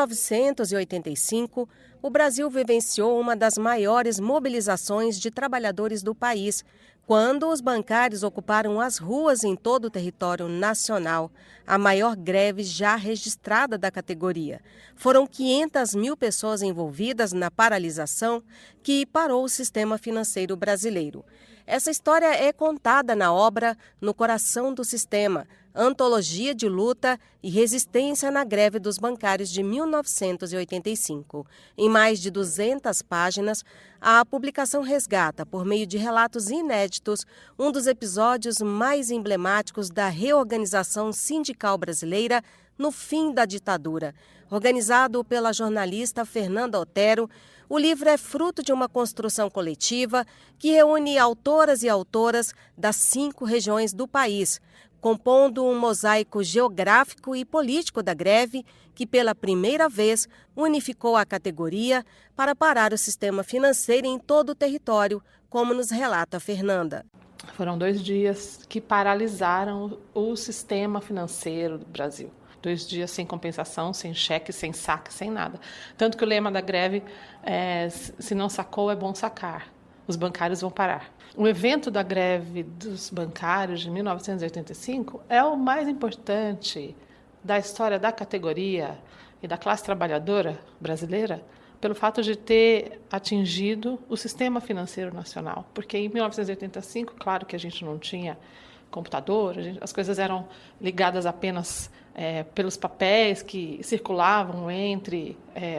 1985, o Brasil vivenciou uma das maiores mobilizações de trabalhadores do país, quando os bancários ocuparam as ruas em todo o território nacional, a maior greve já registrada da categoria. Foram 500 mil pessoas envolvidas na paralisação que parou o sistema financeiro brasileiro. Essa história é contada na obra No Coração do Sistema, Antologia de Luta e Resistência na Greve dos Bancários de 1985. Em mais de 200 páginas, a publicação resgata, por meio de relatos inéditos, um dos episódios mais emblemáticos da reorganização sindical brasileira no fim da ditadura. Organizado pela jornalista Fernanda Otero, o livro é fruto de uma construção coletiva que reúne autoras e autoras das 5 regiões do país, compondo um mosaico geográfico e político da greve que, pela primeira vez, unificou a categoria para parar o sistema financeiro em todo o território, como nos relata Fernanda. Foram 2 dias que paralisaram o sistema financeiro do Brasil. 2 dias sem compensação, sem cheque, sem saque, sem nada. Tanto que o lema da greve é: se não sacou, é bom sacar. Os bancários vão parar. O evento da greve dos bancários de 1985 é o mais importante da história da categoria e da classe trabalhadora brasileira, pelo fato de ter atingido o sistema financeiro nacional. Porque em 1985, claro que a gente não tinha computador, as coisas eram ligadas apenas pelos papéis que circulavam entre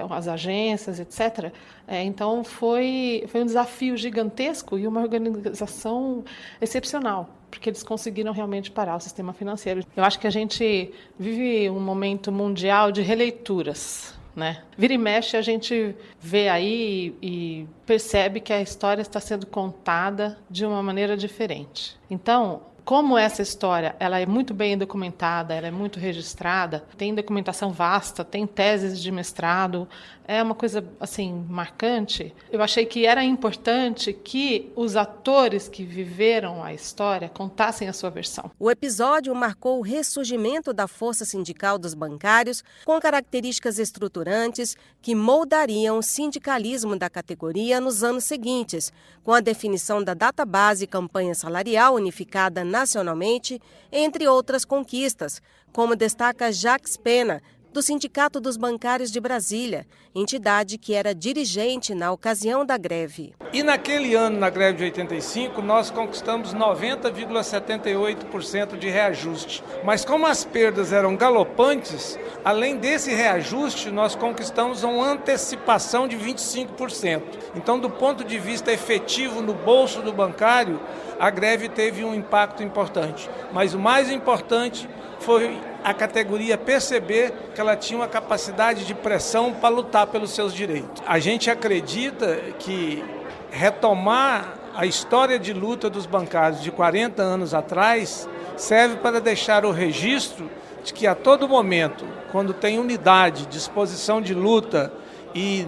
as agências, etc. Então, foi um desafio gigantesco e uma organização excepcional, porque eles conseguiram realmente parar o sistema financeiro. Eu acho que a gente vive um momento mundial de releituras, né? Vira e mexe, a gente vê aí e percebe que a história está sendo contada de uma maneira diferente. Então, como essa história ela é muito bem documentada, ela é muito registrada, tem documentação vasta, tem teses de mestrado, é uma coisa assim marcante. Eu achei que era importante que os atores que viveram a história contassem a sua versão. O episódio marcou o ressurgimento da força sindical dos bancários, com características estruturantes que moldariam o sindicalismo da categoria nos anos seguintes, com a definição da database e campanha salarial unificada nacionalmente, entre outras conquistas, como destaca Jacques Pena, do Sindicato dos Bancários de Brasília, entidade que era dirigente na ocasião da greve. E naquele ano, na greve de 85, nós conquistamos 90,78% de reajuste. Mas como as perdas eram galopantes, além desse reajuste, nós conquistamos uma antecipação de 25%. Então, do ponto de vista efetivo no bolso do bancário, a greve teve um impacto importante. Mas o mais importante foi a categoria perceber que ela tinha uma capacidade de pressão para lutar pelos seus direitos. A gente acredita que retomar a história de luta dos bancários de 40 anos atrás serve para deixar o registro de que a todo momento, quando tem unidade, disposição de luta e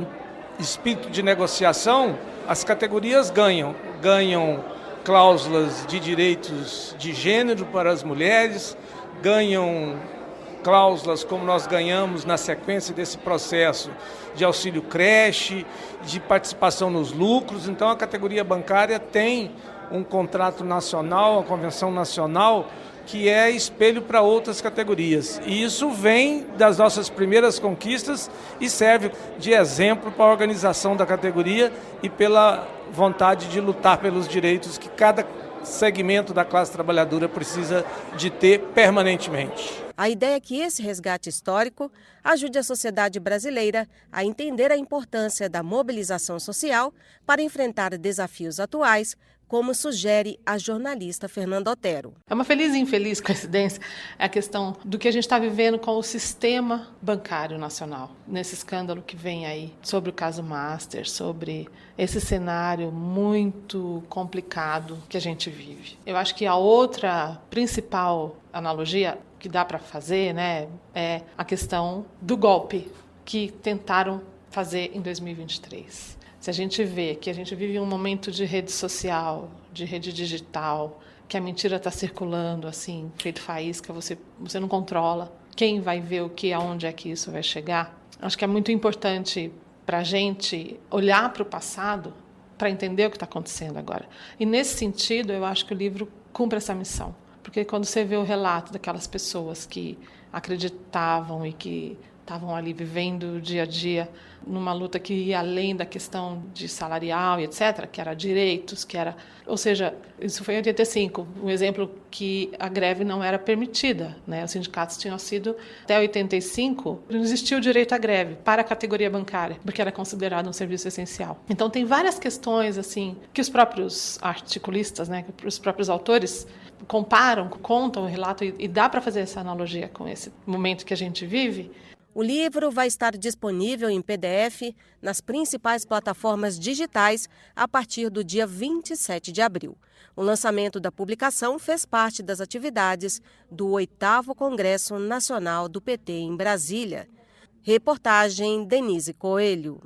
espírito de negociação, as categorias ganham cláusulas de direitos de gênero para as mulheres, ganham cláusulas como nós ganhamos na sequência desse processo de auxílio creche, de participação nos lucros. Então a categoria bancária tem um contrato nacional, uma convenção nacional, que é espelho para outras categorias. E isso vem das nossas primeiras conquistas e serve de exemplo para a organização da categoria e pela vontade de lutar pelos direitos que cada segmento da classe trabalhadora precisa de ter permanentemente. A ideia é que esse resgate histórico ajude a sociedade brasileira a entender a importância da mobilização social para enfrentar desafios atuais, como sugere a jornalista Fernanda Otero. É uma feliz e infeliz coincidência a questão do que a gente está vivendo com o sistema bancário nacional, nesse escândalo que vem aí sobre o caso Master, sobre esse cenário muito complicado que a gente vive. Eu acho que a outra principal analogia que dá para fazer, né, é a questão do golpe que tentaram fazer em 2023. Se a gente vê que a gente vive um momento de rede social, de rede digital, que a mentira está circulando, assim, feito faísca, você não controla. Quem vai ver o que, aonde é que isso vai chegar? Acho que é muito importante para a gente olhar para o passado para entender o que está acontecendo agora. E, nesse sentido, eu acho que o livro cumpre essa missão. Porque quando você vê o relato daquelas pessoas que acreditavam e que estavam ali vivendo o dia a dia numa luta que ia além da questão de salarial e etc., que era direitos, que era... Ou seja, isso foi em 85, um exemplo que a greve não era permitida, né? Os sindicatos tinham sido... Até 85, não existia o direito à greve para a categoria bancária, porque era considerado um serviço essencial. Então, tem várias questões assim que os próprios articulistas, né, que os próprios autores comparam, contam o relato e dá para fazer essa analogia com esse momento que a gente vive. O livro vai estar disponível em PDF nas principais plataformas digitais a partir do dia 27 de abril. O lançamento da publicação fez parte das atividades do 8º Congresso Nacional do PT em Brasília. Reportagem Denise Coelho.